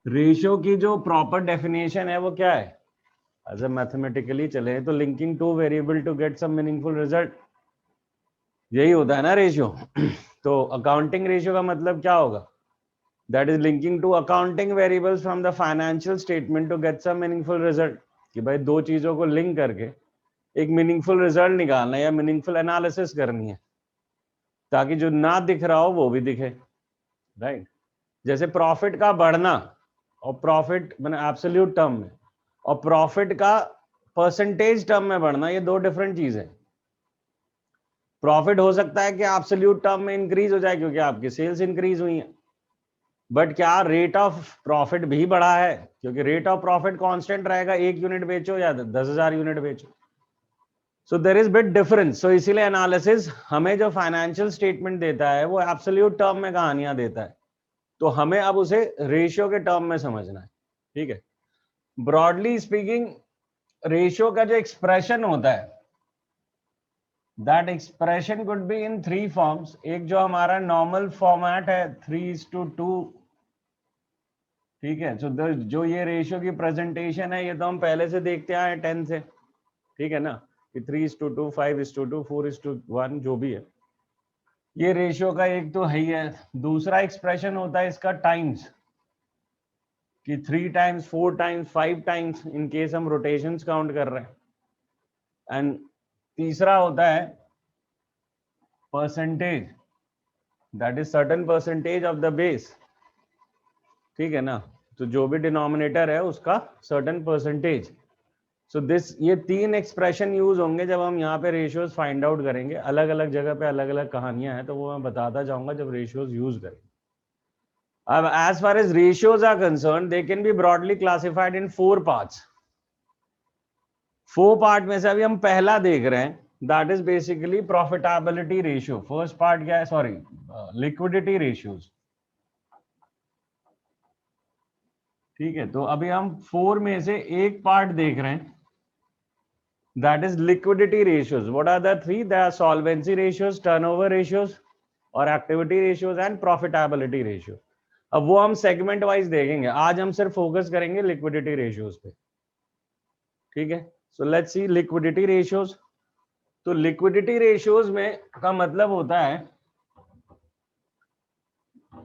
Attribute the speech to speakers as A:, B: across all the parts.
A: Ratio की जो proper definition है वो क्या है? एज ए मैथमेटिकली चले तो linking two variable to get some meaningful result, यही होता है ना रेशियो। तो अकाउंटिंग रेशियो का मतलब क्या होगा? That is linking two accounting variables from the financial statement to get some meaningful result. कि भाई दो चीजों को लिंक करके एक मीनिंगफुल रिजल्ट निकालना है या मीनिंगफुल एनालिसिस करनी है, ताकि जो ना दिख रहा हो वो भी दिखे, राइट? जैसे प्रॉफिट का बढ़ना और प्रॉफिट मैंने एब्सोल्यूट टर्म में, और प्रॉफिट का परसेंटेज टर्म में बढ़ना, ये दो डिफरेंट चीज है। प्रॉफिट हो सकता है कि एब्सोल्यूट टर्म में इंक्रीज हो जाए क्योंकि आपकी सेल्स इंक्रीज हुई है, बट क्या रेट ऑफ प्रॉफिट भी बढ़ा है? क्योंकि रेट ऑफ प्रॉफिट कांस्टेंट रहेगा, 1 यूनिट बेचो या 10,000 यूनिट बेचो। सो देर इज बिट डिफरेंस। सो इसीलिए एनालिसिस हमें जो फाइनेंशियल स्टेटमेंट देता है वो एब्सोल्यूट टर्म में कहानियां देता है, तो हमें अब उसे रेशियो के टर्म में समझना है, ठीक है? ब्रॉडली स्पीकिंग, रेशियो का जो एक्सप्रेशन होता है, that expression could be in 3 forms. एक जो हमारा नॉर्मल फॉर्मेट है 3:2, ठीक है? तो जो ये रेशियो की प्रेजेंटेशन है ये तो हम पहले से देखते आए 10 से, ठीक है ना? कि 3:2, 5:2, 4:1, जो भी है, ये रेशियो का एक तो है ही है। दूसरा एक्सप्रेशन होता है इसका टाइम्स, कि 3 times, 4 times, 5 times in case हम रोटेशंस काउंट कर रहे हैं। एंड तीसरा होता है percentage, that is certain percentage of the base, ठीक है ना? तो जो भी डिनोमिनेटर है उसका सर्टेन परसेंटेज। सो दिस, ये 3 एक्सप्रेशन यूज होंगे जब हम यहाँ पे रेशियोज फाइंड आउट करेंगे। अलग अलग जगह पे अलग अलग कहानियां हैं, तो वो मैं बताता जाऊंगा जब रेशियोज यूज करेंगे। अब as far as ratios are concerned, they can be broadly classified in 4 parts. 4 part में से अभी हम पहला देख रहे हैं, that is basically profitability ratio. First part क्या है? सॉरी, लिक्विडिटी रेशियोज, ठीक है? तो अभी हम 4 में से एक पार्ट देख रहे हैं, that is liquidity ratios. What are the 3? They are solvency ratios, turnover ratios और activity ratios and profitability ratio. अब वो हम सेगमेंट वाइज देखेंगे, आज हम सिर्फ फोकस करेंगे लिक्विडिटी रेशियोज पे, ठीक है? So let's see liquidity ratios. तो लिक्विडिटी रेशियोज में का मतलब होता है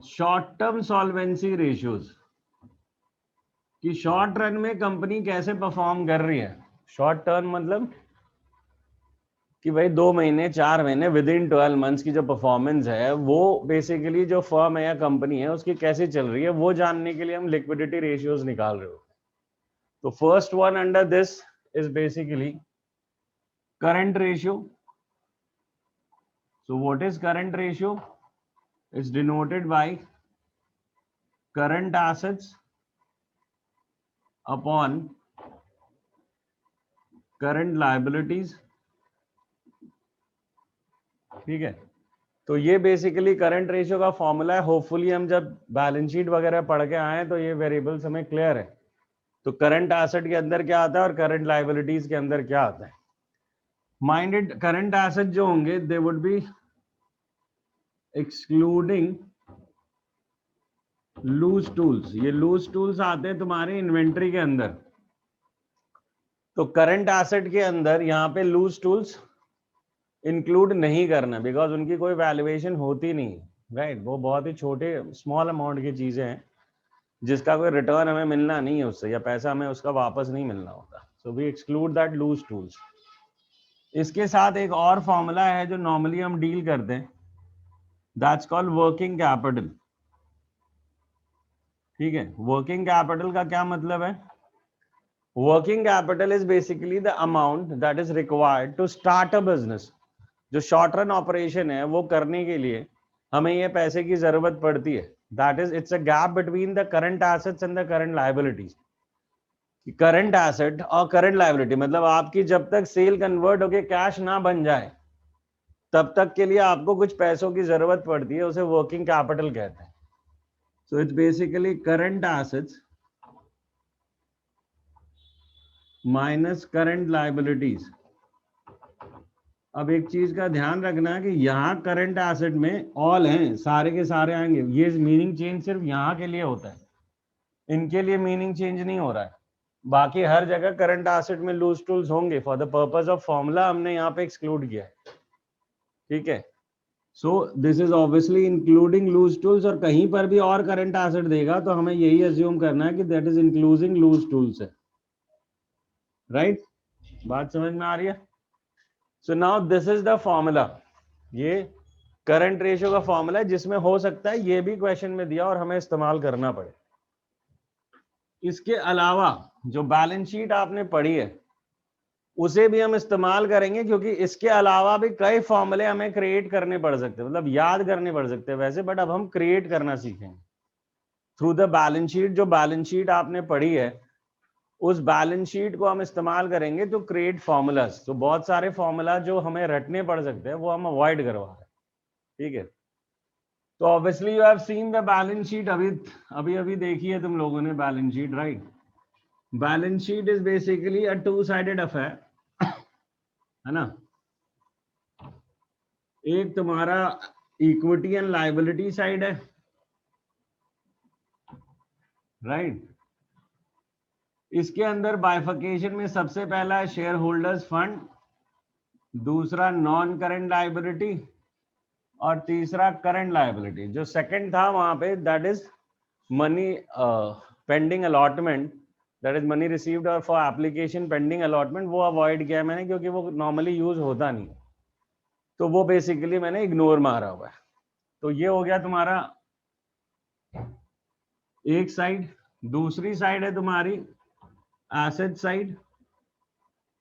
A: शॉर्ट टर्म सॉल्वेंसी रेशियोज, कि शॉर्ट रन में कंपनी कैसे परफॉर्म कर रही है। शॉर्ट टर्म मतलब कि भाई 2 महीने, 4 महीने, विद इन 12 मंथ्स की जो परफॉर्मेंस है वो बेसिकली जो फर्म है या कंपनी है उसकी कैसे चल रही है, वो जानने के लिए हम लिक्विडिटी रेशियोज निकाल रहे हो। तो first one under this is basically current ratio. So what is current ratio? Is denoted by current assets upon current liabilities, ठीक है? तो ये बेसिकली करंट रेशियो का फॉर्मूला है। होपफुली हम जब बैलेंस शीट वगैरह पढ़ के आए तो ये वेरिएबल्स हमें क्लियर है। तो करंट एसेट के अंदर क्या आता है और करंट लाइबिलिटीज के अंदर क्या आता है। माइंडेड करंट एसेट जो होंगे they would be excluding loose tools. ये लूज टूल्स आते हैं तुम्हारे इन्वेंट्री के अंदर। तो करंट एसेट के अंदर यहाँ पे लूज टूल्स इंक्लूड नहीं करना, बिकॉज उनकी कोई वैल्यूएशन होती नहीं, राइट? वो बहुत ही छोटे स्मॉल अमाउंट की चीजें हैं जिसका कोई रिटर्न हमें मिलना नहीं है उससे, या पैसा हमें उसका वापस नहीं मिलना होता। So we exclude that loose tools. इसके साथ एक और फॉर्मूला है जो नॉर्मली हम डील करते हैं, दैट्स कॉल्ड वर्किंग कैपिटल, ठीक है? वर्किंग कैपिटल का क्या मतलब है? Working capital is basically the amount that is required to start a business. जो शॉर्ट रन ऑपरेशन है वो करने के लिए हमें ये पैसे की जरूरत पड़ती है। That is, it's a gap between the current assets and the current liabilities. Current asset और करंट लायबिलिटी मतलब आपकी जब तक सेल कन्वर्ट होके कैश ना बन जाए तब तक के लिए आपको कुछ पैसों की जरूरत पड़ती है, उसे वर्किंग कैपिटल कहते हैं। So it's basically current assets minus current liabilities. अब एक चीज का ध्यान रखना कि यहाँ करंट एसेट में ऑल हैं, सारे के सारे आएंगे। ये मीनिंग चेंज सिर्फ यहाँ के लिए होता है। इनके लिए मीनिंग चेंज नहीं हो रहा है, बाकी हर जगह करंट एसेट में लूज टूल्स होंगे। For the purpose of formula हमने यहाँ पे एक्सक्लूड किया है, ठीक है। So this is obviously including loose tools, और कहीं पर भी और करंट एसेट देगा तो हमें यही अज्यूम करना है कि that is including loose tools है, राइट? बात समझ में आ रही है? So now this is the formula, ये करंट रेशियो का फॉर्मूला है, जिसमें हो सकता है ये भी क्वेश्चन में दिया और हमें इस्तेमाल करना पड़े। इसके अलावा जो बैलेंस शीट आपने पढ़ी है उसे भी हम इस्तेमाल करेंगे, क्योंकि इसके अलावा भी कई फॉर्मूले हमें क्रिएट करने पड़ सकते हैं, मतलब याद करने पड़ सकते हैं वैसे, बट अब हम क्रिएट करना सीखेंगे थ्रू द बैलेंस शीट। जो बैलेंस शीट आपने पढ़ी है उस बैलेंस शीट को हम इस्तेमाल करेंगे टू क्रिएट फॉर्मूलाज। तो बहुत सारे फॉर्मूला जो हमें रटने पड़ सकते हैं वो हम अवॉइड करवा रहे हैं, ठीक है। तो obviously you have seen the balance sheet, अभी अभी देखी है तुम लोगों ने balance sheet, right? Balance sheet is basically a two sided affair, है ना। एक तुम्हारा इक्विटी एंड लायबिलिटी साइड है, राइट? इसके अंदर बाइफिकेशन में सबसे पहला है शेयर होल्डर्स फंड, दूसरा नॉन करंट लायबिलिटी, और तीसरा करंट लायबिलिटी। जो सेकंड था वहां पे that is money pending allotment, that is money received और फॉर एप्लीकेशन पेंडिंग अलॉटमेंट, वो अवॉइड किया मैंने क्योंकि वो नॉर्मली यूज होता नहीं, तो वो बेसिकली मैंने इग्नोर मारा हुआ है। तो ये हो गया तुम्हारा एक साइड। दूसरी साइड है तुम्हारी एसेट साइड।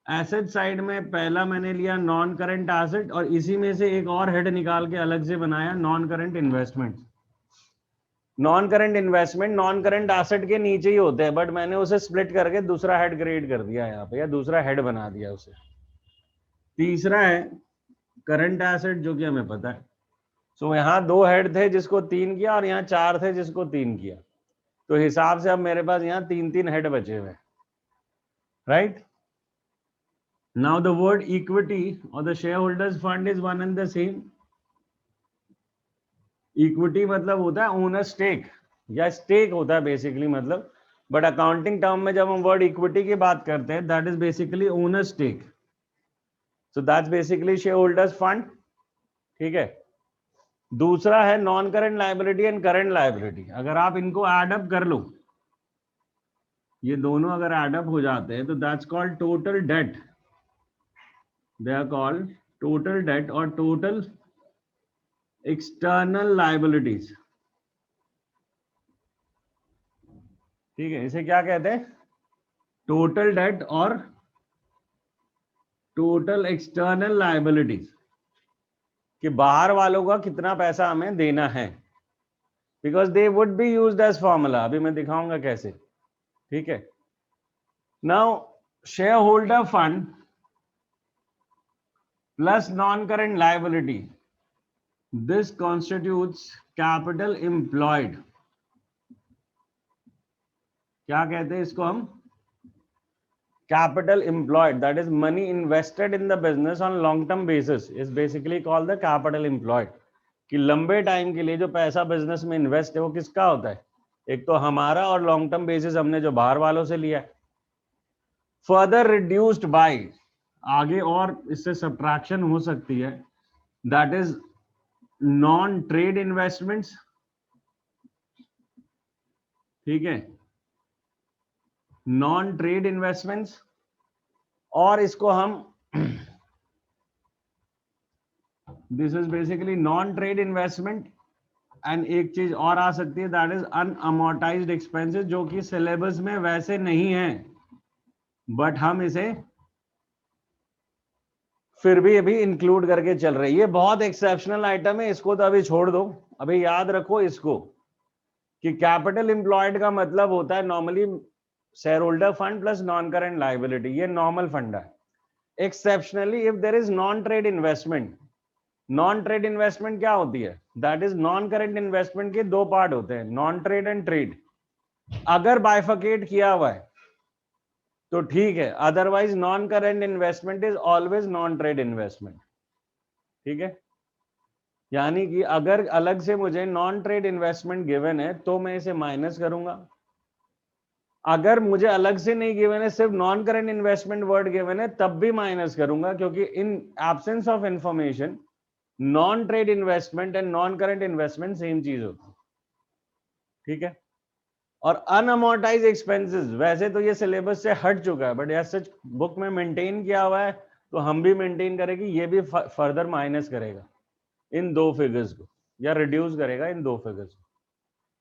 A: एसेट साइड में पहला मैंने लिया नॉन करंट एसेट, और इसी में से एक और हेड निकाल के अलग से बनाया non current investment. Non current investment non current asset के नीचे ही होते हैं, बट मैंने उसे स्प्लिट करके दूसरा हेड क्रिएट कर दिया यहाँ पे, या दूसरा हेड बना दिया उसे। तीसरा है करंट एसेट, जो कि हमें पता है। सो यहाँ दो हेड थे जिसको 3 किया, और यहाँ 4 थे जिसको 3 किया, तो हिसाब से अब मेरे पास यहाँ 3 हेड बचे हुए, right? Now the word equity और the share holders fund is one and the same. Equity मतलब होता है ओनर स्टेक, या स्टेक होता है बेसिकली मतलब, बट अकाउंटिंग टर्म में जब हम वर्ड इक्विटी की बात करते हैं that is basically owner stake, so that's basically share holders fund, ठीक है। दूसरा है non current liability and current liability. अगर आप इनको एड अप कर लो, ये दोनों अगर एड अप हो जाते हैं तो that's called total debt, they are called total debt और टोटल एक्सटर्नल लायबिलिटीज, ठीक है। इसे क्या कहते हैं? टोटल डेट और टोटल एक्सटर्नल लायबिलिटीज, कि बाहर वालों का कितना पैसा हमें देना है, because they would be used as formula. अभी मैं दिखाऊंगा कैसे, ठीक है। Now share holder fund plus non current liability, this constitutes capital employed. क्या कहते हैं इसको हम? Capital employed, that is money invested in the business on long term basis, is basically called the capital employed. कि लंबे time के लिए जो पैसा बिजनेस में इन्वेस्ट है वो किसका होता है? एक तो हमारा, और लॉन्ग टर्म बेसिस हमने जो बाहर वालों से लिया है। फर्दर रिड्यूस्ड बाय, आगे और इससे सब्ट्रैक्शन हो सकती है, that is non trade investments, ठीक है, नॉन ट्रेड इन्वेस्टमेंट्स। और इसको हम this is basically non trade investment. And एक चीज और आ सकती है, दैट इज अनअमोर्टाइज्ड एक्सपेंसेस, जो कि सिलेबस में वैसे नहीं है, बट हम इसे फिर भी अभी इंक्लूड करके चल रही है। ये बहुत एक्सेप्शनल आइटम है, इसको तो अभी छोड़ दो। अभी याद रखो इसको कि कैपिटल एम्प्लॉयड का मतलब होता है normally share holder fund plus non current liability, ये नॉर्मल फंड है। Exceptionally if there is non trade investment, non trade investment क्या होती है? That is non current investment के दो पार्ट होते हैं, नॉन ट्रेड एंड ट्रेड। अगर बाइफिकेट किया हुआ है तो ठीक है, otherwise non current investment is always non trade investment, ठीक है। यानी कि अगर अलग से मुझे नॉन ट्रेड इन्वेस्टमेंट गिवन है तो मैं इसे माइनस करूंगा, अगर मुझे अलग से नहीं गिवन है, सिर्फ non current investment word given है, तब भी माइनस करूंगा, क्योंकि in absence of information non trade investment and non current investment same चीज होती है, ठीक है। और अनअमोर्टाइज एक्सपेंसेस, वैसे तो ये सिलेबस से हट चुका है, बट एज सच बुक में मेंटेन किया हुआ है, तो हम भी मेंटेन करेंगे, ये भी फर्दर माइनस करेगा इन दो फिगर्स को, या रिड्यूस करेगा इन दो फिगर्स को।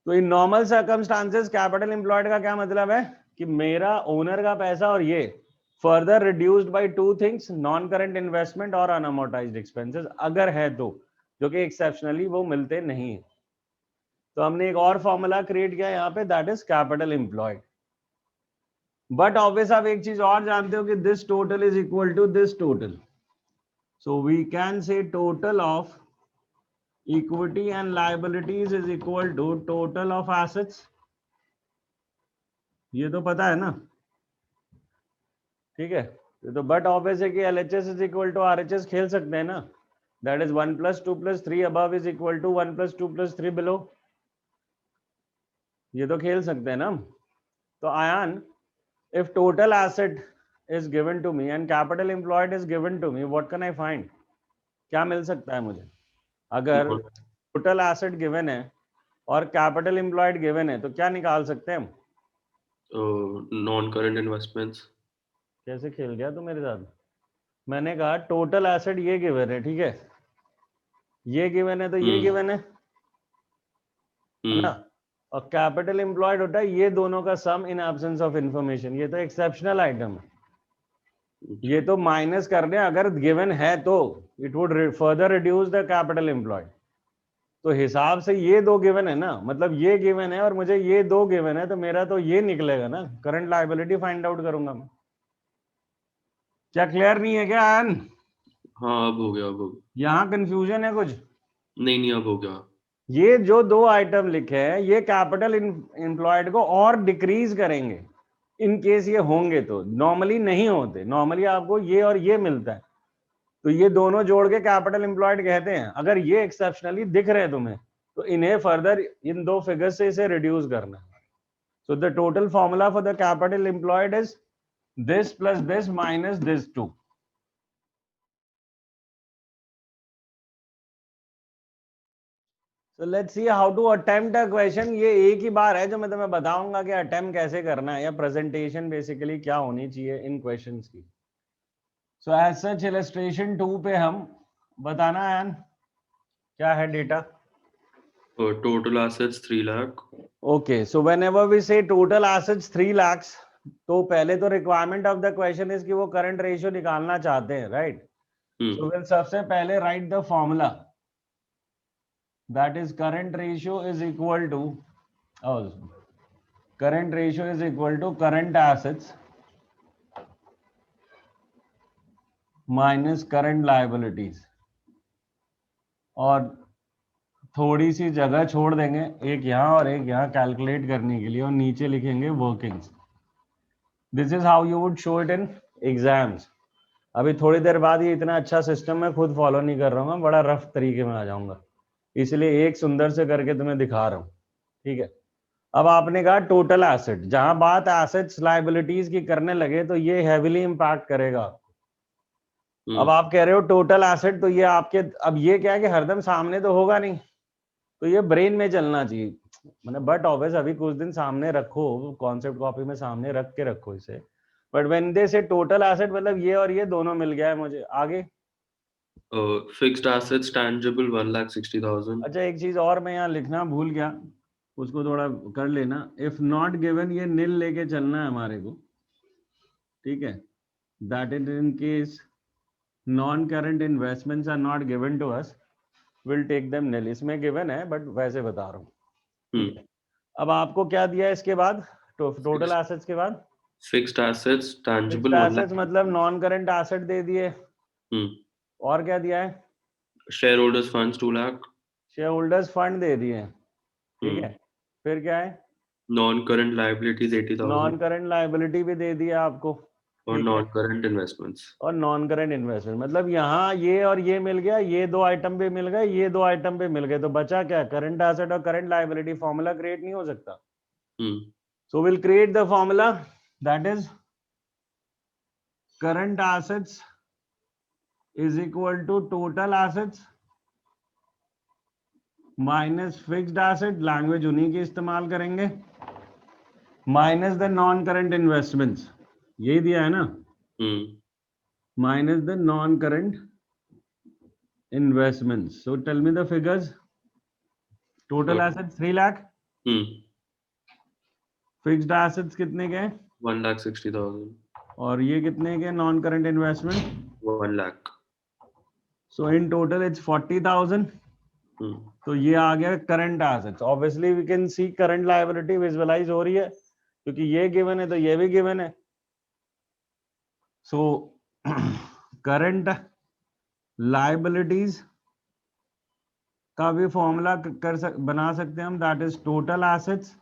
A: तो in normal circumstances capital employed का क्या मतलब है कि मेरा ओनर का पैसा और ये further reduced by two things, non current investment और अनअमोर्टाइज्ड एक्सपेंसेस, अगर है तो, जो कि एक्सेप्शनली वो मिलते नहीं है। तो हमने एक और फॉर्मूला क्रिएट किया यहाँ पे, that is capital employed. But obvious आप एक चीज और जानते हो कि this total is equal to this total, so we can say total of equity and liabilities is equal to total of assets, ये तो पता है ना, ठीक है। तो बट ऑब्वियस है कि LHS is equal to RHS खेल सकते हैं ना, दैट इज 1 + 2 + 3 above is equal to 1 + 2 + 3 below, ये तो खेल सकते हैं ना। तो Ayaan, if total asset is given to me and capital employed is given to me, what can I find? क्या मिल सकता है मुझे? अगर टोटल एसेट गिवन है और कैपिटल एम्प्लॉयड गिवन है, तो क्या निकाल सकते हैं हम?
B: Non current investments.
A: कैसे खेल गया तू मेरे साथ? मैंने कहा टोटल एसेट ये गिवन है, ठीक है, ये गिवन है, तो ये गिवन है ना, और कैपिटल एम्प्लॉयड होता है ये दोनों का सम इन एब्सेंस ऑफ इंफॉर्मेशन, ये तो एक्सेप्शनल आइटम है, ये तो माइनस करने अगर गिवन है तो it would further reduce the capital employed. तो हिसाब से ये दो गिवन है ना, मतलब ये गिवन है और मुझे ये दो गिवन है, तो मेरा तो ये निकलेगा ना, करंट लायबिलिटी फाइंड आउट करूंगा मैं। क्या क्लियर नहीं है क्या आयन?
B: हाँ अब हो गया, अब हो गया।
A: यहाँ कंफ्यूजन है कुछ?
B: नहीं अब हो गया।
A: ये जो दो आइटम लिखे हैं ये कैपिटल एम्प्लॉयड को और डिक्रीज करेंगे इन केस ये होंगे, तो नॉर्मली नहीं होते, नॉर्मली आपको ये और ये मिलता है, तो ये दोनों जोड़ के कैपिटल एम्प्लॉयड कहते हैं। अगर ये एक्सेप्शनली दिख रहे हैं तुम्हें, तो इन्हें फर्दर इन दो फिगर्स से इसे रिड्यूस करना है। So the total formula for the capital employed is this plus this minus this two. So let's see how to attempt a question। ये एक ही बार है जो मैं तुम्हें बताऊंगा कि अटेम्प्ट कैसे करना है, या प्रेजेंटेशन बेसिकली क्या होनी चाहिए इन क्वेश्चंस की। सो एज सच इलस्ट्रेशन 2 पे हम बताना है क्या है data.
B: Total assets 3 lakh.
A: Okay, so whenever we say total assets 3 lakh, तो पहले तो requirement of the question is कि वो करंट रेशियो निकालना चाहते हैं, राइट। सो विल सबसे पहले right the formula, that is current ratio is equal to current ratio is equal to current assets minus current liabilities, और थोड़ी सी जगह छोड़ देंगे, एक यहाँ और एक यहाँ कैलकुलेट करने के लिए, और नीचे लिखेंगे workings. This is how you would show it in exams. अभी थोड़ी देर बाद ये इतना अच्छा सिस्टम मैं खुद फॉलो नहीं कर रहा हूँ, बड़ा रफ तरीके में आ जाऊंगा, इसलिए एक सुंदर से करके तुम्हें दिखा रहा हूं, ठीक है। अब आपने कहा टोटल एसेट, जहां बात एसेट्स लायबिलिटीज की करने लगे तो ये हैविली इंपैक्ट करेगा। अब आप कह रहे हो टोटल एसेट, तो ये आपके, अब ये क्या है कि हरदम सामने तो होगा नहीं, तो ये ब्रेन में चलना चाहिए, मतलब बट ऑब्वियस अभी कुछ दिन सामने रखो, कॉन्सेप्ट कॉपी में सामने रख के रखो इसे, बट व्हेन दे से टोटल एसेट मतलब ये और ये दोनों मिल गया है मुझे। आगे
B: फिक्स्ड एसेट्स टैंजिबल 1,60,000।
A: अच्छा, एक चीज और मैं यहाँ लिखना भूल गया, उसको थोड़ा कर लेना। इफ नॉट गिवन, ये नील लेके चलना है हमारे को, ठीक है। That is in case non current investments are not given to us, will take them nil. इसमें गिवन है बट वैसे बता रहा हूँ। अब आपको क्या दिया है इसके बाद, टोटल एसेट्स के बाद
B: फिक्स्ड एसेट्स टैंजिबल
A: एसेट्स मतलब नॉन करंट एसेट दे दिए, और क्या दिया है?
B: Shareholders funds 2 lakh.
A: Share holders fund दे दिए, ठीक है। फिर क्या है?
B: Non current liabilities 80,000।
A: Non current liability भी दे दिया आपको,
B: और नॉन करंट इन्वेस्टमेंट्स।
A: और नॉन करंट इन्वेस्टमेंट मतलब यहाँ ये और ये मिल गया, ये दो आइटम भी मिल गए, ये दो आइटम भी मिल गए, तो बचा क्या? करंट एसेट और करंट लायबिलिटी। फॉर्मूला क्रिएट नहीं हो सकता। So we'll create the formula, that is current assets is equal to total assets minus fixed asset, language उन्हीं की इस्तेमाल करेंगे, minus the non current investments, यही दिया है ना, minus the non current investments. So tell me the figures. Total assets 3 lakh, fixed assets कितने के,
B: 1,60,000.
A: और ये कितने के non current investment,
B: 1 lakh.
A: So in total it's 40,000. तो ये आ गया current assets. Obviously we can see current liability visualise हो रही है क्योंकि ये गिवन है तो ये भी गिवन है. सो करंट लायबिलिटीज का भी फॉर्मूला बना सकते हैं हम, that is total assets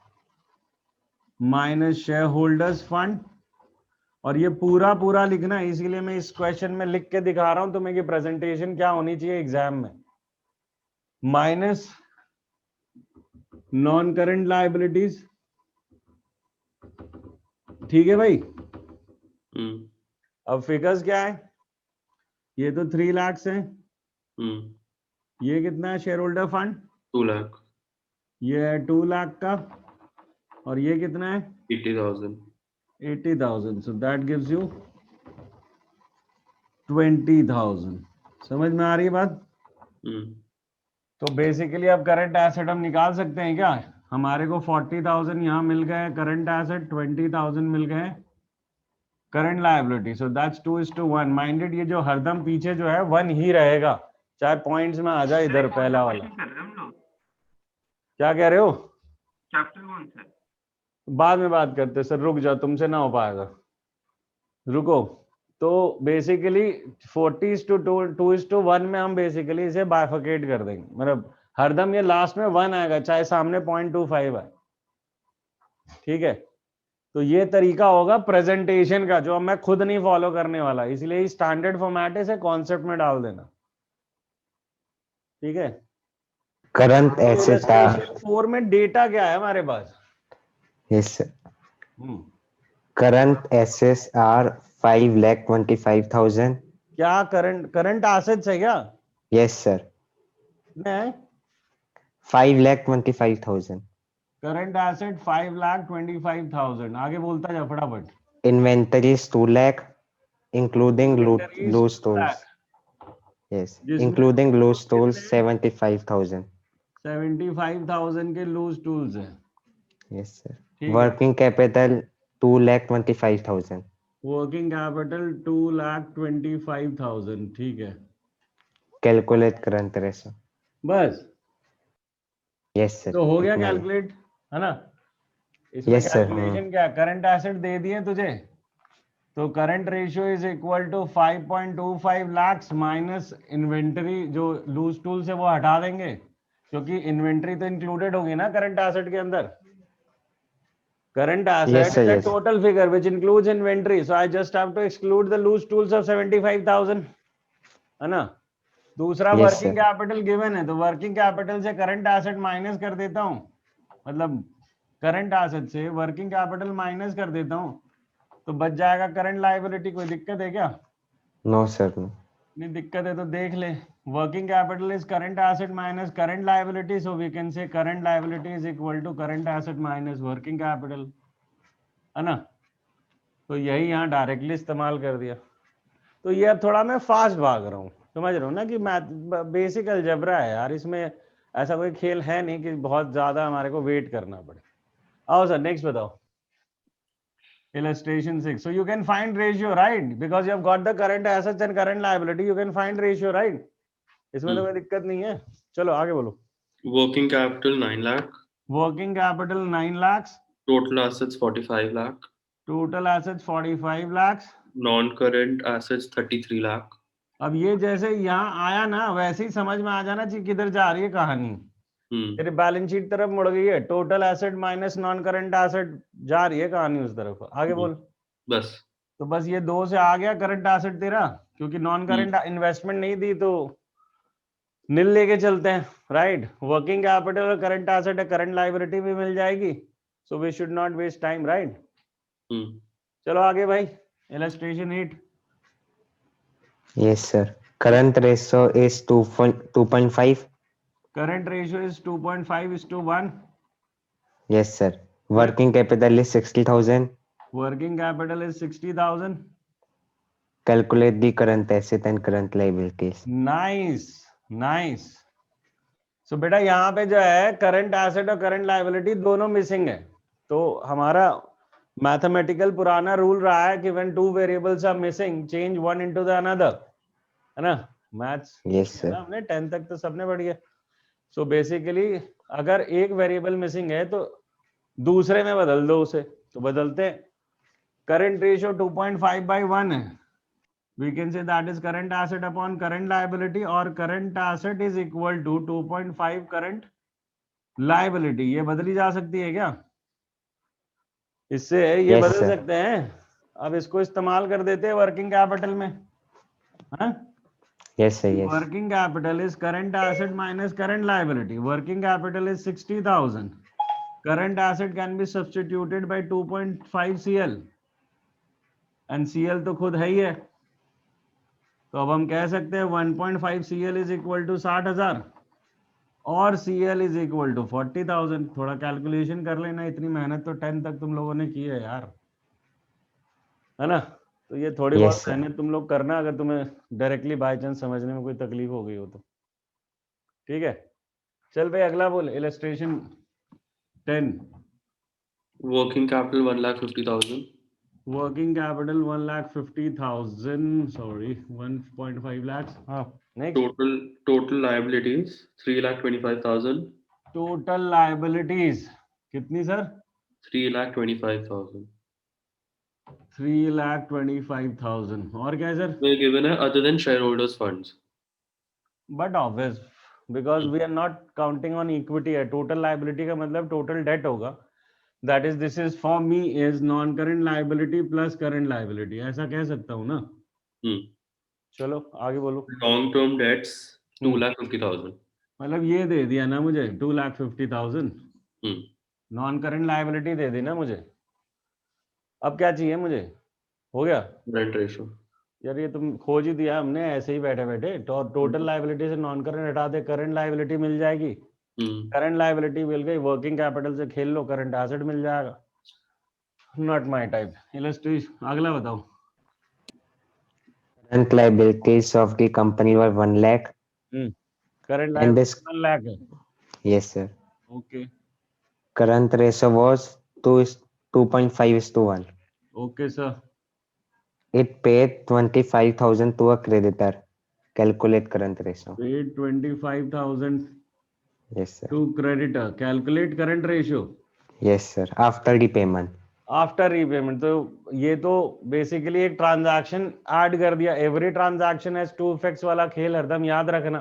A: minus share holders fund. और ये पूरा पूरा लिखना है, इसीलिए मैं इस क्वेश्चन में लिख के दिखा रहा हूं तुम्हें कि प्रेजेंटेशन क्या होनी चाहिए एग्जाम में. माइनस नॉन करंट लायबिलिटीज, ठीक है भाई. अब फिगर्स क्या है, ये तो 3 लाख है, ये कितना है शेयर होल्डर फंड,
B: 2 lakh.
A: ये है 2 लाख का, और ये कितना है
B: 80,000.
A: 80,000. So that gives you 20,000. समझ में आ रही है बात. तो बेसिकली अब करंट एसेट हम निकाल सकते हैं क्या, हमारे को 40,000 यहाँ मिल गए करंट एसेट, 20,000 मिल गए current liability. So that's 2:1. Minded ये जो हरदम पीछे जो है 1 ही रहेगा, चाहे पॉइंट्स में आ जाए इधर पहला वाला. क्या कह रहे हो,
C: चैप्टर कौन सा है?
A: बाद में बात करते सर, रुक जाओ, तुमसे ना हो पाएगा, रुको. तो बेसिकली 40:2:1 में हम बेसिकली इसे बाइफरकेट कर देंगे, मतलब हरदम ये लास्ट में 1 आएगा चाहे सामने 0.25 है, ठीक है. तो ये तरीका होगा प्रेजेंटेशन का, जो मैं खुद नहीं फॉलो करने वाला, इसलिए स्टैंडर्ड फॉर्मेट है, इसे कॉन्सेप्ट में डाल देना, ठीक है.
D: करंट एसेट
A: 4 में डेटा क्या है हमारे पास,
D: yes sir, current assets are 5,25,000.
A: क्या करंट एसेट्स है क्या,
D: यस सर,
A: कितने हैं
D: 5,25,000.
A: Current asset 5,25,000. आगे बोलता जा फटाफट.
D: Inventories 2 lakh, including
A: Inventories
D: loose
A: 2
D: tools.
A: lakh.
D: Yes,
A: जिसमें
D: including loose tools
A: कितने?
D: 75,000.
A: 75,000 के लूज टूल्स हैं.
D: Yes sir.
A: ठीक है.
D: Working capital 2,25,000.
A: Working capital 2,25,000. ठीक है,
D: Calculate current ratio.
A: बस.
D: Yes sir.
A: तो हो गया
D: इतना ही.
A: कैलकुलेट, है ना. इसमें
D: Yes, sir.
A: कैलकुलेशन क्या, करंट एसेट दे दिए तुझे, तो current ratio is equal to 5.25 lakh minus inventory, जो लूज टूल्स है वो हटा देंगे क्योंकि इन्वेंटरी तो इंक्लूडेड होगी ना करंट एसेट के अंदर. Current
D: Yes,
A: asset
D: sir,
A: is the
D: yes.
A: Total figure which includes inventory, so I just have to exclude the loose tools of 75,000, है ना. दूसरा
D: Yes,
A: working
D: sir.
A: Capital given है, तो वर्किंग कैपिटल से current asset minus कर देता हूँ, मतलब करंट एसेट से वर्किंग कैपिटल माइनस कर देता हूँ, तो बच जाएगा करंट लायबिलिटी. कोई दिक्कत है क्या,
D: No sir. No.
A: नहीं दिक्कत है तो देख ले. Working capital is current asset minus current liability, so we can say current liability is equal to current asset minus working capital, है ना. तो यही यहाँ डायरेक्टली इस्तेमाल कर दिया. तो ये अब थोड़ा मैं फास्ट भाग रहा हूँ, समझ रहा हूँ ना कि मैथ बेसिक अलजेब्रा है यार, इसमें ऐसा कोई खेल है नहीं कि बहुत ज्यादा हमारे को वेट करना पड़े. आओ सर नेक्स्ट बताओ. Illustration 6. So you can find ratio, right? Because you have got the current assets and current liability, you can find ratio, right? इसमें तो कोई दिक्कत नहीं है. चलो आगे बोलो.
B: Working capital 9 lakh.
A: Working capital 9 lakhs.
B: Total assets 45 lakh.
A: Total assets 45 lakhs.
B: Non-current assets 33 lakh.
A: अब ये जैसे यहाँ आया ना वैसे ही समझ में आ जाना चाहिए किधर जा रही है कहानी. तेरे बैलेंस शीट तरफ मुड़ गई है, total asset minus non current asset जा रही है कहानी उस तरफ. आगे बोल.
B: बस.
A: तो बस ये 2 से आ गया करंट एसेट तेरा, क्योंकि नॉन करंट इन्वेस्टमेंट नहीं दी तो नील लेके चलते हैं, राइट. वर्किंग कैपिटल और करंट एसेट है, करंट लायबिलिटी भी मिल जाएगी, so we should not waste time, right?
B: Hmm.
A: चलो आगे भाई, illustration 8.
D: Yes, sir. Current ratio is 2.5.
A: Current ratio is 2.5:1.
D: Yes, sir. Working capital is 60,000.
A: Working capital is 60,000.
D: Calculate the current asset and current liabilities.
A: Nice, nice. So बेटा यहाँ पे जो है current asset और current liability दोनों missing है, तो हमारा मैथमेटिकल पुराना रूल रहा है कि when two variables are missing change one into the another, है ना? Maths
D: Yes, sir.
A: हमने 10 तक तो सबने पढ़ी है. सो बेसिकली अगर एक वेरिएबल मिसिंग है तो दूसरे में बदल दो उसे, तो बदलते हैं. करंट रेशियो 2.5/1 है. We can say that is current asset upon current liability, or current asset is equal to 2.5 current liability. ये बदली जा सकती है क्या? इससे ये
D: Yes,
A: बदल
D: sir.
A: सकते हैं. अब इसको इस्तेमाल कर देते हैं वर्किंग कैपिटल में, हाँ?
D: Yes, sir. Yes.
A: Working capital is current asset minus current liability. Working capital is 60,000. Current asset can be substituted by 2.5 CL, and CL तो खुद है ही है, तो अब हम कह सकते हैं 1.5 CL इज इक्वल टू 60,000 और CL इज इक्वल टू 40,000. थोड़ा कैलकुलेशन कर लेना, इतनी मेहनत तो 10 तक तुम लोगों ने की है यार, है ना? तो ये थोड़ी
D: Yes,
A: बहुत
D: sir.
A: मेहनत तुम लोग करना अगर तुम्हें डायरेक्टली बाय चांस समझने में कोई तकलीफ हो गई हो तो. ठीक है, चल भाई अगला बोल, illustration 10.
B: Working capital 1,50,000.
A: Working capital 1,50,000, sorry 1.5 lakhs. हाँ, next.
B: Total liabilities 3,25,000.
A: Total liabilities कितनी सर?
B: 3,25,000.
A: 3,25,000. और क्या है sir?
B: We're given a other than shareholders funds.
A: But obvious, because we are not counting on equity है. टोटल लायबिलिटी का मतलब total debt होगा. That is this is for me is non current liability plus current liability, ऐसा कह सकता हूँ ना?
B: Hmm.
A: चलो आगे बोलो.
B: Long-term debts 2,50,000.
A: मतलब ये दे दिया ना मुझे 2,50,000.
B: Hmm.
A: नॉन करंट लायबिलिटी दे दी ना मुझे. अब क्या चाहिए मुझे? हो गया
B: Current ratio.
A: यार, ये तुम खोज ही दिया हमने ऐसे ही बैठे बैठे. टोटल लायबिलिटी से नॉन करंट हटा दे, करंट लायबिलिटी मिल जाएगी.
B: Hmm.
A: करंट लायबिलिटी मिल गई, वर्किंग कैपिटल से खेल लो, करंट एसेट मिल जाएगा. Not my type. इलस्ट्रेशन अगला बताओ.
D: Current liabilities of the company were 1 lakh.
A: Current
D: And
A: liability
D: this,
A: 1 lakh है.
D: yes, sir.
A: Okay
D: Current ratio was 2.5:1.
A: Okay sir.
D: It paid 25,000 to a creditor. Calculate current ratio.
A: Paid 25,000
D: Yes, sir.
A: To creditor. Calculate current ratio
D: Yes, sir. After the payment.
A: After repayment. तो ये तो basically एक transaction add कर दिया. Every transaction has two effects वाला खेल हरदम याद रखना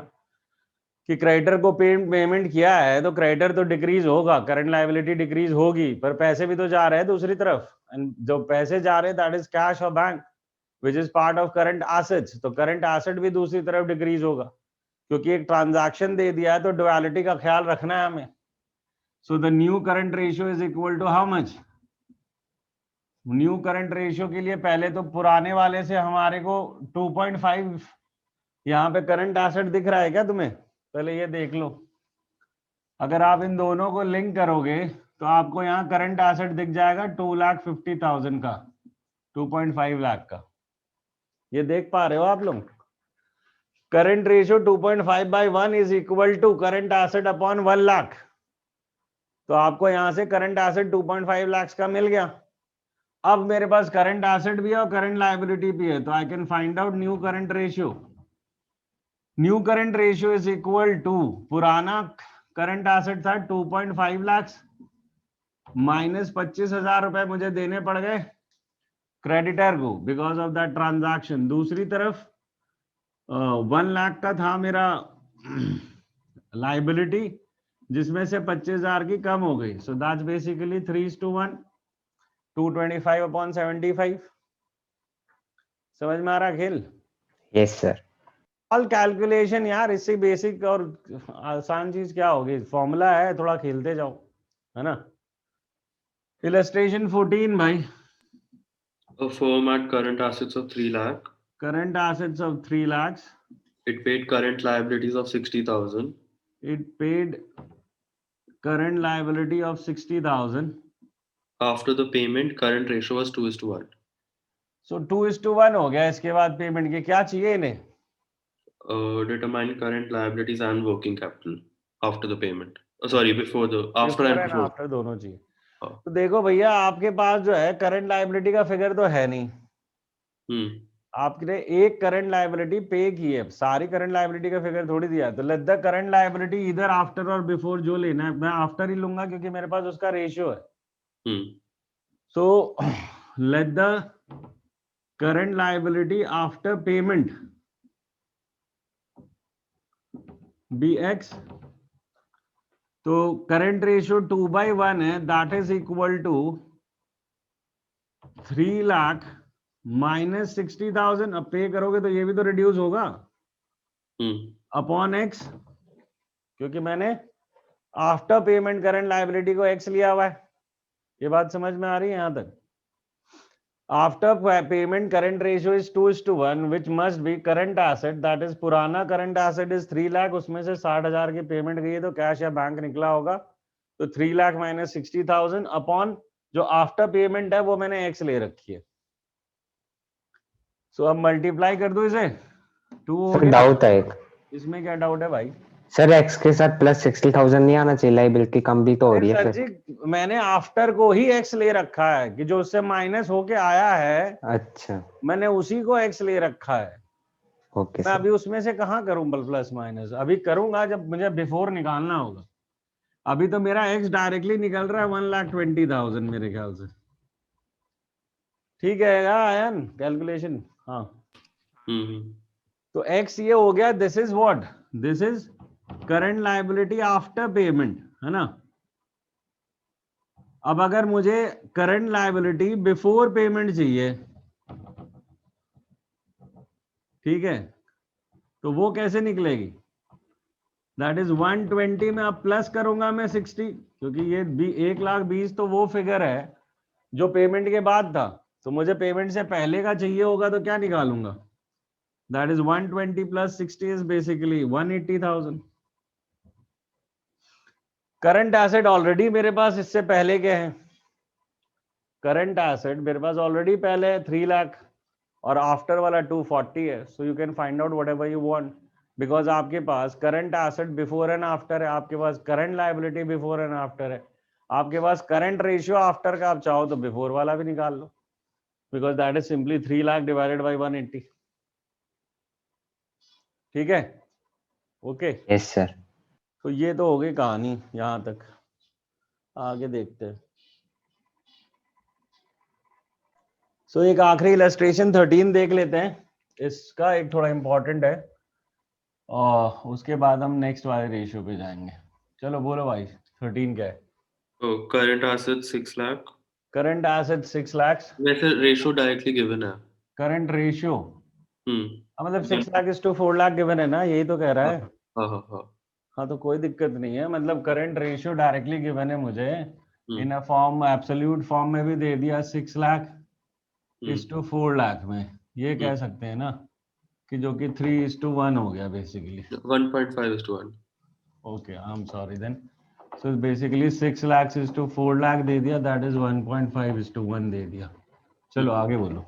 A: कि क्रेडिटर को पेमेंट किया है तो क्रेडिटर तो डिक्रीज होगा, करंट लायबिलिटी डिक्रीज होगी, पर पैसे भी तो जा रहे हैं दूसरी तरफ. एंड जो पैसे जा रहे हैं दैट इज कैश और bank which is part of current assets. तो करंट एसेट भी दूसरी तरफ डिक्रीज होगा क्योंकि एक ट्रांजैक्शन दे दिया है, तो ड्युअलिटी का ख्याल रखना है हमें. So the new current ratio is equal to how much? New current ratio के लिए पहले तो पुराने वाले से हमारे को 2.5, यहाँ पे करंट एसेट दिख रहा है क्या तुम्हें? पहले ये देख लो. अगर आप इन दोनों को लिंक करोगे तो आपको यहाँ करंट एसेट दिख जाएगा 2,50,000 का, 2.5 लाख का. ये देख पा रहे हो आप लोग? Current ratio 2.5/1 is equal to current asset upon 1 lakh. तो आपको यहाँ से करंट एसेट 2.5 लाख का मिल गया. अब मेरे पास करंट एसेट भी है और करंट लायबिलिटी भी है, तो I can find out new current ratio. New current ratio is equal to, पुराना करंट एसेट था 2.5 लाख माइनस 25,000 रुपए मुझे देने पड़ गए क्रेडिटर को बिकॉज ऑफ दैट ट्रांजैक्शन. दूसरी तरफ 1 लाख का था मेरा लायबिलिटी, जिसमें से 25,000 की कम हो गई. सो दैट्स बेसिकली 3:1, 225/75. समझ में आ रहा खेल?
D: Yes, sir.
A: ऑल कैलकुलेशन यार, इससे बेसिक और आसान चीज क्या होगी? फॉर्मूला है, थोड़ा खेलते जाओ, है ना? Illustration 14 भाई.
B: A firm had current assets of 3 lakh.
A: Current assets of 3 lakhs.
B: It paid current liabilities of 60,000.
A: It paid current liability of 60,000.
B: After the payment, current ratio was 2:1.
A: So 2:1 हो गया. इसके बाद पेमेंट के क्या चाहिए इन्हें?
B: Determine current liabilities and working capital after the payment. Sorry, before the after
A: Before
B: and
A: and
B: before.
A: after दोनों चाहिए.
B: हाँ.
A: तो देखो भैया आपके पास जो है करंट लायबिलिटी का फिगर तो है नहीं. आपने एक करंट लायबिलिटी पे की है, सारी करंट लायबिलिटी का फिगर थोड़ी दिया है. तो लेट द करंट लायबिलिटी इधर आफ्टर और बिफोर जो लेना है मैं आफ्टर ही लूंगा क्योंकि मेरे पास उसका रेशियो है. So let the current liability after payment be X. तो करंट रेशियो 2/1 है, that is equal to 3 lakh minus 60,000. अब पे करोगे तो ये भी तो रिड्यूस होगा अपॉन एक्स, क्योंकि मैंने आफ्टर पेमेंट करंट लायबिलिटी को एक्स लिया हुआ है. ये बात समझ में आ रही है यहां तक? After payment current ratio is 2:1 which must be current asset, that is पुराना करंट एसेट इज 3 लाख. उसमें से 60,000 की पेमेंट गई है तो कैश या बैंक निकला होगा. तो 3 लाख माइनस 60,000 अपॉन जो आफ्टर पेमेंट है वो मैंने एक्स ले रखी है. सो अब मल्टीप्लाई कर दो इसे. 2 हो गया.
D: डाउट है एक.
A: इसमें क्या डाउट है भाई?
D: सर एक्स के साथ प्लस 60,000 नहीं आना चाहिए, लायबिलिटी कम भी तो हो रही है
A: सर
D: फिर.
A: जी मैंने आफ्टर को ही एक्स ले रखा है कि जो उससे माइनस होके आया है
D: अच्छा
A: मैंने उसी को एक्स ले रखा है.
D: ओके
A: मैं
D: सर.
A: अभी उसमें से कहाँ करूं प्लस माइनस? अभी करूंगा जब मुझे बिफोर निकालना होगा. अभी तो मेरा एक्स डायरेक्टली निकल रहा है 1,20,000 मेरे ख्याल से. ठीक है आयन कैलकुलेशन. हाँ तो एक्स ये हो गया. This is what? This is current liability after payment, है ना. अब अगर मुझे करंट लायबिलिटी बिफोर पेमेंट चाहिए, ठीक है, तो वो कैसे निकलेगी? दैट इज 120 में अब प्लस करूंगा मैं 60, क्योंकि ये 1,20,000 तो वो फिगर है जो पेमेंट के बाद था. तो मुझे पेमेंट से पहले का चाहिए होगा तो क्या निकालूंगा? That is 120 plus 60 is basically 180,000. Current asset already मेरे पास इससे पहले के हैं. करंट एसेट मेरे पास ऑलरेडी पहले 3 लाख और आफ्टर वाला 240 है. So you can find out whatever you want, because आपके पास current asset before and after है, आपके पास current liability before and after है, आपके पास करंट रेशियो आफ्टर का आप चाहो तो बिफोर वाला भी निकाल लो, because that is simply 3 lakh divided by 180. ठीक है ओके.
D: Yes sir.
A: तो ये तो हो गई कहानी यहां तक. आगे देखते हैं. सो एक आखिरी इलस्ट्रेशन 13 देख लेते हैं. इसका एक थोड़ा इंपॉर्टेंट है और उसके बाद हम नेक्स्ट वाले रेशियो पे जाएंगे. चलो बोलो भाई 13 क्या है?
B: current assets 6 lakh.
A: Current asset 6 lakh.
B: वैसे रेशियो डायरेक्टली गिवन है.
A: करंट रेशियो मतलब 6 lakh is to 4 lakh given है ना, यही तो कह रहा है. हाँ तो कोई दिक्कत नहीं है. मतलब करंट रेशियो डायरेक्टली गिवन है मुझे इन अ फॉर्म, एब्सोल्यूट फॉर्म में भी दे दिया 6 लाख इज टू 4 लाख में. ये कह सकते हैं ना कि जो कि 3:1 हो गया basically.
B: 1.5:1.
A: Okay I am sorry then. So basically 6 lakh is to 4 lakh दे दिया, दैट इज 1.5:1 दे दिया. चलो आगे बोलो.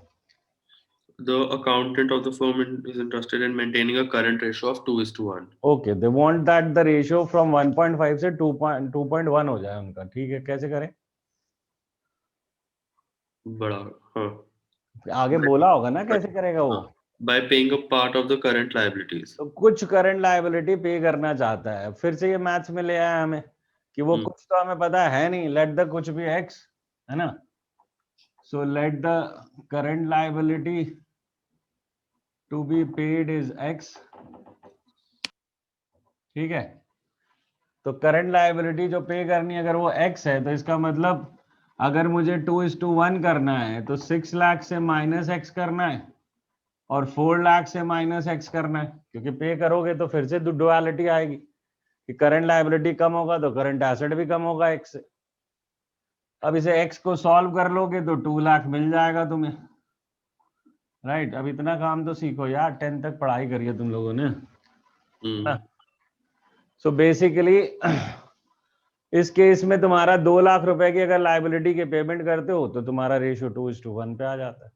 B: The accountant of the firm is interested in maintaining a current ratio of 2:1.
A: Okay they want that the ratio from 1.5 से 2.1 हो जाए उनका. ठीक है कैसे करें?
B: बड़ा हाँ.
A: आगे बोला होगा ना कैसे करेगा वो.
B: By paying a part of the current liabilities.
A: तो कुछ करंट लायबिलिटी पे करना चाहता है. फिर से ये मैथ्स में ले आया हमें कि वो कुछ तो हमें पता है नहीं. लेट द कुछ भी एक्स, है ना. So let the current liability to be paid is X. ठीक है. तो करंट लायबिलिटी जो पे करनी है अगर वो एक्स है तो इसका मतलब अगर मुझे 2:1 करना है तो 6 लाख से माइनस एक्स करना है और 4 लाख से माइनस एक्स करना है, क्योंकि पे करोगे तो फिर से डुअलिटी आएगी कि करंट लायबिलिटी कम होगा तो करंट एसेट भी कम होगा एक्स से. अब इसे x को सॉल्व कर लोगे तो 2 लाख मिल जाएगा तुम्हें, राइट। अब इतना काम तो सीखो यार, 10 तक पढ़ाई करिए तुम लोगों ने। सो बेसिकली इस केस में तुम्हारा 2 लाख रुपए की अगर लायबिलिटी के पेमेंट करते हो तो तुम्हारा रेशियो 2:1 पे आ जाता है।